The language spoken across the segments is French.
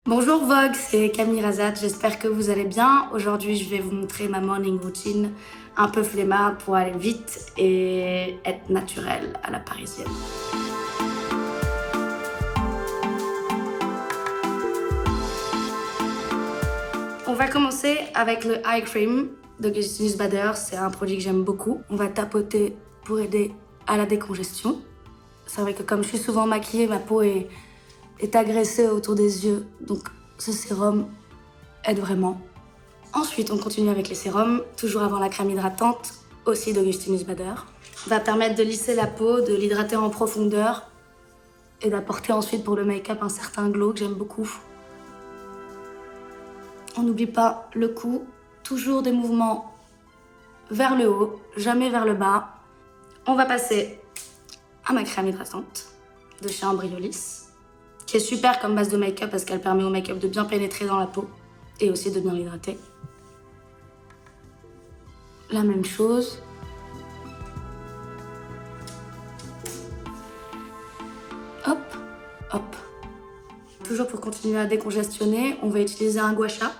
Bonjour Vogue, c'est Camille Razat, j'espère que vous allez bien. Aujourd'hui, je vais vous montrer ma morning routine un peu flemmarde pour aller vite et être naturelle à la parisienne. On va commencer avec le Eye Cream de Justinus Bader, c'est un produit que j'aime beaucoup. On va tapoter pour aider à la décongestion. C'est vrai que comme je suis souvent maquillée, ma peau est agressée autour des yeux, donc ce sérum aide vraiment. Ensuite, on continue avec les sérums, toujours avant la crème hydratante, aussi d'Augustinus Bader. Va permettre de lisser la peau, de l'hydrater en profondeur et d'apporter ensuite pour le make-up un certain glow que j'aime beaucoup. On n'oublie pas le cou, toujours des mouvements vers le haut, jamais vers le bas. On va passer à ma crème hydratante de chez Embryolisse, qui est super comme base de make-up parce qu'elle permet au make-up de bien pénétrer dans la peau et aussi de bien l'hydrater. La même chose. Hop, hop. Toujours pour continuer à décongestionner, on va utiliser un gua sha.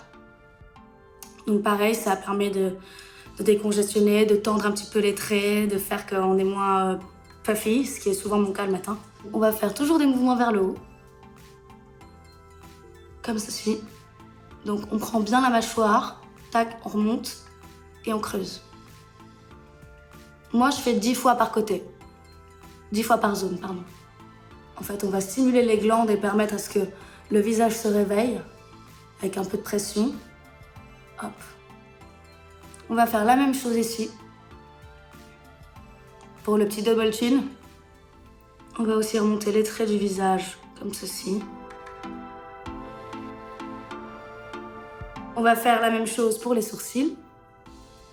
Donc pareil, ça permet de décongestionner, de tendre un petit peu les traits, de faire qu'on est moins puffy, ce qui est souvent mon cas le matin. On va faire toujours des mouvements vers le haut, comme ceci. Donc on prend bien la mâchoire, tac, on remonte et on creuse. Moi, je fais 10 fois par côté. 10 fois par zone, pardon. En fait, on va stimuler les glandes et permettre à ce que le visage se réveille avec un peu de pression. Hop. On va faire la même chose ici. Pour le petit double chin, on va aussi remonter les traits du visage, comme ceci. On va faire la même chose pour les sourcils,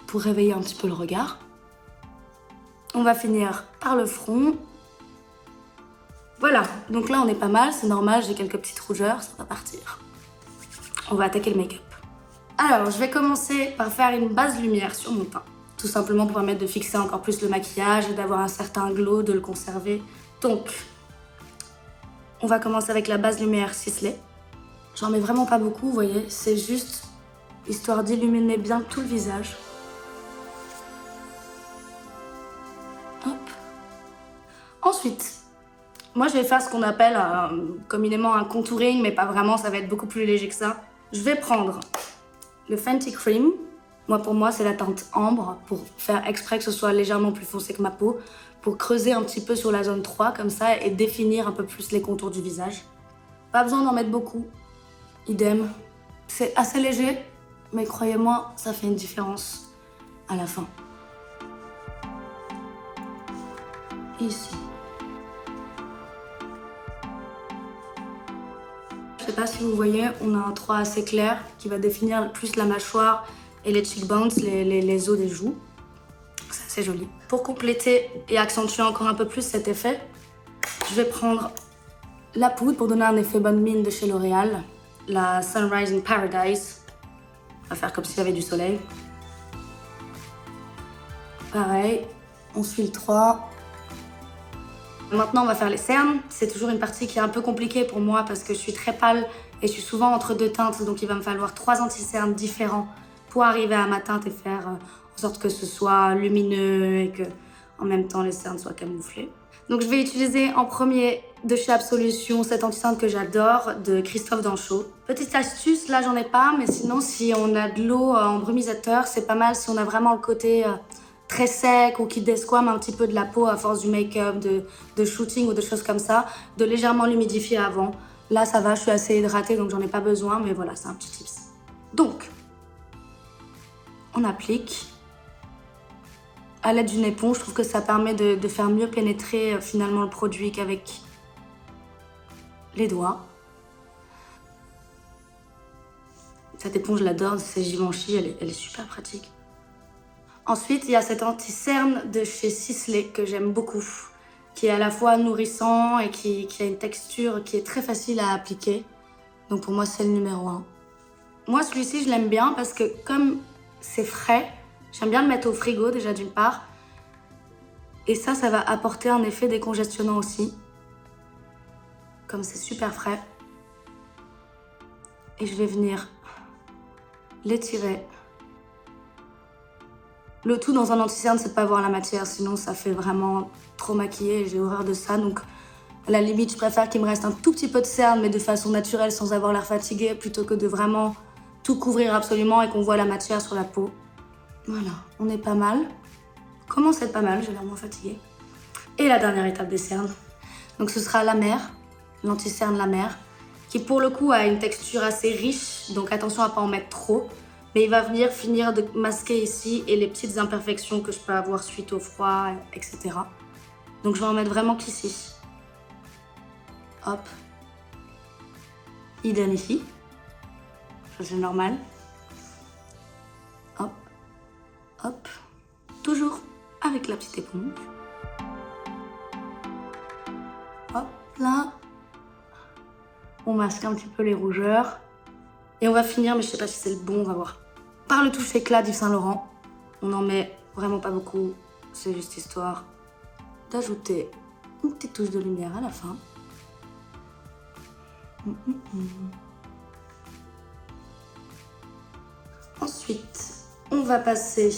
pour réveiller un petit peu le regard. On va finir par le front. Voilà, donc là on est pas mal, c'est normal, j'ai quelques petites rougeurs, ça va partir. On va attaquer le make-up. Alors, je vais commencer par faire une base lumière sur mon teint. Tout simplement pour permettre de fixer encore plus le maquillage et d'avoir un certain glow, de le conserver. Donc, on va commencer avec la base lumière Sisley. J'en mets vraiment pas beaucoup, vous voyez, c'est juste histoire d'illuminer bien tout le visage. Hop. Ensuite, moi je vais faire ce qu'on appelle communément un contouring, mais pas vraiment, ça va être beaucoup plus léger que ça. Je vais prendre le Fenty Cream. Pour moi, c'est la teinte ambre, pour faire exprès que ce soit légèrement plus foncé que ma peau, pour creuser un petit peu sur la zone 3, comme ça, et définir un peu plus les contours du visage. Pas besoin d'en mettre beaucoup. Idem. C'est assez léger, mais croyez-moi, ça fait une différence à la fin. Ici. Je sais pas si vous voyez, on a un 3 assez clair qui va définir plus la mâchoire et les cheekbones, les os des joues. C'est assez joli. Pour compléter et accentuer encore un peu plus cet effet, je vais prendre la poudre pour donner un effet bonne mine de chez L'Oréal, la Sunrise in Paradise. On va faire comme s'il y avait du soleil. Pareil, on suit le 3. Maintenant, on va faire les cernes. C'est toujours une partie qui est un peu compliquée pour moi parce que je suis très pâle et je suis souvent entre deux teintes, donc il va me falloir 3 anti-cernes différents pour arriver à ma teinte et faire en sorte que ce soit lumineux et que en même temps les cernes soient camouflés. Donc je vais utiliser en premier de chez Absolution cette anti-cerne que j'adore de Christophe Danchaud. Petite astuce, là j'en ai pas, mais sinon si on a de l'eau en brumisateur, c'est pas mal si on a vraiment le côté très sec ou qui desquame un petit peu de la peau à force du make-up, de shooting ou de choses comme ça, de légèrement l'humidifier avant. Là ça va, je suis assez hydratée donc j'en ai pas besoin, mais voilà, c'est un petit tips. Donc, on applique. À l'aide d'une éponge, je trouve que ça permet de faire mieux pénétrer finalement le produit qu'avec les doigts. Cette éponge, je l'adore, c'est Givenchy, elle est super pratique. Ensuite, il y a cet anti-cerne de chez Sisley que j'aime beaucoup, qui est à la fois nourrissant et qui a une texture qui est très facile à appliquer. Donc pour moi, c'est le numéro 1. Moi, celui-ci, je l'aime bien parce que comme c'est frais, j'aime bien le mettre au frigo déjà d'une part. Et ça va apporter un effet décongestionnant aussi. Comme c'est super frais. Et je vais venir l'étirer. Le tout dans un anti-cerne, c'est de pas voir la matière, sinon ça fait vraiment trop maquillé et j'ai horreur de ça. Donc à la limite, je préfère qu'il me reste un tout petit peu de cerne, mais de façon naturelle, sans avoir l'air fatigué, plutôt que de vraiment tout couvrir absolument et qu'on voit la matière sur la peau. Voilà, on est pas mal. Commence à être pas mal, j'ai l'air moins fatiguée. Et la dernière étape des cernes. Donc ce sera l'amer, l'anti-cerne lamer, qui pour le coup a une texture assez riche, donc attention à pas en mettre trop. Mais il va venir finir de masquer ici et les petites imperfections que je peux avoir suite au froid, etc. Donc je vais en mettre vraiment qu'ici. Hop. Idem ici. Ça c'est normal. Hop. Hop. Toujours avec la petite éponge. Hop, là. On masque un petit peu les rougeurs. Et on va finir, mais je sais pas si c'est le bon, on va voir. Par le touche éclat d'Yves Saint Laurent. On en met vraiment pas beaucoup. C'est juste histoire d'ajouter une petite touche de lumière à la fin. Ensuite, on va passer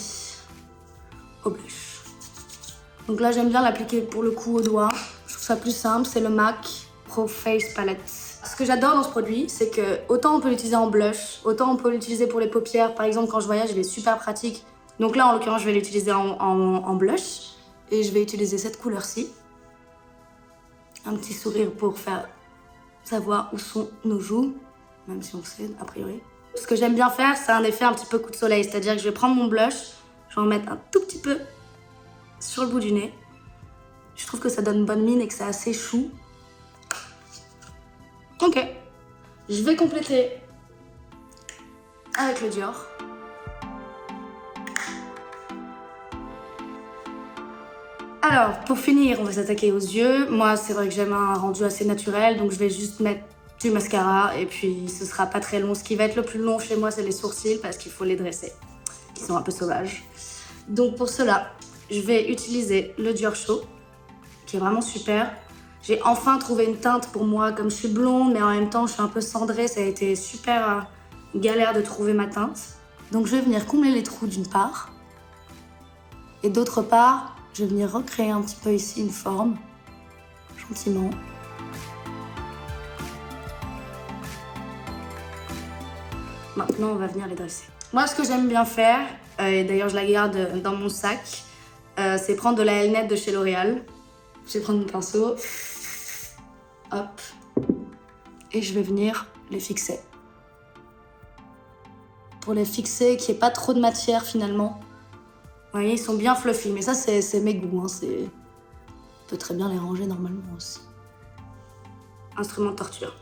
au blush. Donc là, j'aime bien l'appliquer pour le coup au doigt. Je trouve ça plus simple, c'est le MAC Pro Face Palette. Ce que j'adore dans ce produit, c'est que autant on peut l'utiliser en blush, autant on peut l'utiliser pour les paupières. Par exemple, quand je voyage, il est super pratique. Donc là, en l'occurrence, je vais l'utiliser en blush. Et je vais utiliser cette couleur-ci. Un petit sourire pour faire savoir où sont nos joues, même si on sait, a priori. Ce que j'aime bien faire, c'est un effet un petit peu coup de soleil. C'est-à-dire que je vais prendre mon blush, je vais en mettre un tout petit peu sur le bout du nez. Je trouve que ça donne bonne mine et que c'est assez chou. Ok. Je vais compléter avec le Dior. Alors, pour finir, on va s'attaquer aux yeux. Moi, c'est vrai que j'aime un rendu assez naturel, donc je vais juste mettre du mascara et puis ce sera pas très long. Ce qui va être le plus long chez moi, c'est les sourcils parce qu'il faut les dresser. Ils sont un peu sauvages. Donc pour cela, je vais utiliser le Dior Show, qui est vraiment super. J'ai enfin trouvé une teinte pour moi, comme je suis blonde, mais en même temps, je suis un peu cendrée. Ça a été super galère de trouver ma teinte. Donc je vais venir combler les trous d'une part. Et d'autre part, je vais venir recréer un petit peu ici une forme, gentiment. Maintenant, on va venir les dresser. Moi, ce que j'aime bien faire, et d'ailleurs je la garde dans mon sac, c'est prendre de la L-Net de chez L'Oréal. Je vais prendre mon pinceau, hop, et je vais venir les fixer. Pour les fixer, qu'il n'y ait pas trop de matière finalement. Vous voyez, ils sont bien fluffy, mais ça, c'est mes goûts. Hein. On peut très bien les ranger normalement aussi. Instrument de torture.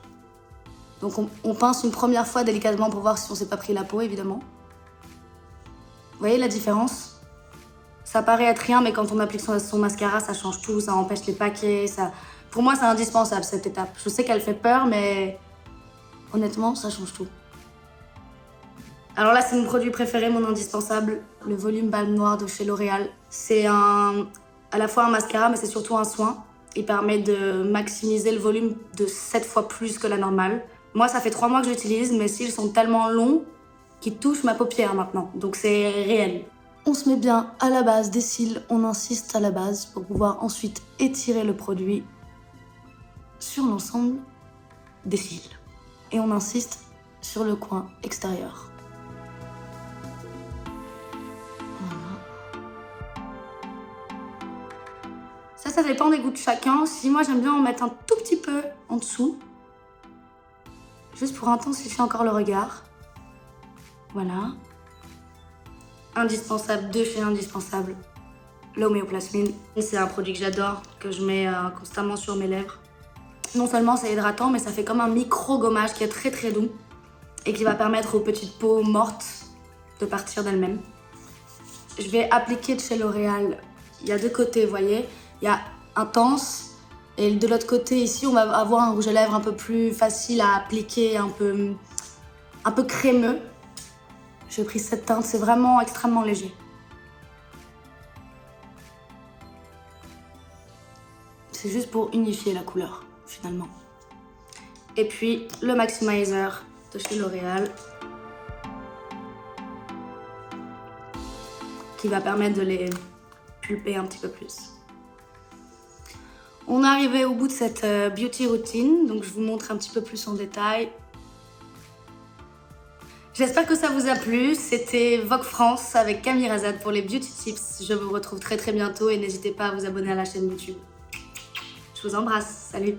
Donc on pince une première fois délicatement pour voir si on s'est pas pris la peau, évidemment. Vous voyez la différence? Ça paraît être rien, mais quand on applique son mascara, ça change tout, ça empêche les paquets, ça... Pour moi, c'est indispensable, cette étape. Je sais qu'elle fait peur, mais honnêtement, ça change tout. Alors là, c'est mon produit préféré, mon indispensable, le volume balme noir de chez L'Oréal. C'est à la fois un mascara, mais c'est surtout un soin. Il permet de maximiser le volume de 7 fois plus que la normale. Moi, ça fait 3 mois que je l'utilise, mes cils sont tellement longs qu'ils touchent ma paupière maintenant. Donc c'est réel. On se met bien à la base des cils, on insiste à la base pour pouvoir ensuite étirer le produit sur l'ensemble des cils. Et on insiste sur le coin extérieur. Ça dépend des goûts de chacun. Si moi j'aime bien en mettre un tout petit peu en dessous, juste pour intensifier encore le regard. Voilà. Indispensable, de chez Indispensable, l'homéoplasmine. C'est un produit que j'adore, que je mets constamment sur mes lèvres. Non seulement c'est hydratant, mais ça fait comme un micro-gommage qui est très très doux et qui va permettre aux petites peaux mortes de partir d'elles-mêmes. Je vais appliquer de chez L'Oréal. Il y a deux côtés, vous voyez. Il y a intense et de l'autre côté ici, on va avoir un rouge à lèvres un peu plus facile à appliquer, un peu crémeux. J'ai pris cette teinte, c'est vraiment extrêmement léger. C'est juste pour unifier la couleur, finalement. Et puis, le maximizer de chez L'Oréal qui va permettre de les pulper un petit peu plus. On est arrivé au bout de cette beauty routine, donc je vous montre un petit peu plus en détail. J'espère que ça vous a plu. C'était Vogue France avec Camille Razad pour les beauty tips. Je vous retrouve très bientôt et n'hésitez pas à vous abonner à la chaîne YouTube. Je vous embrasse, salut!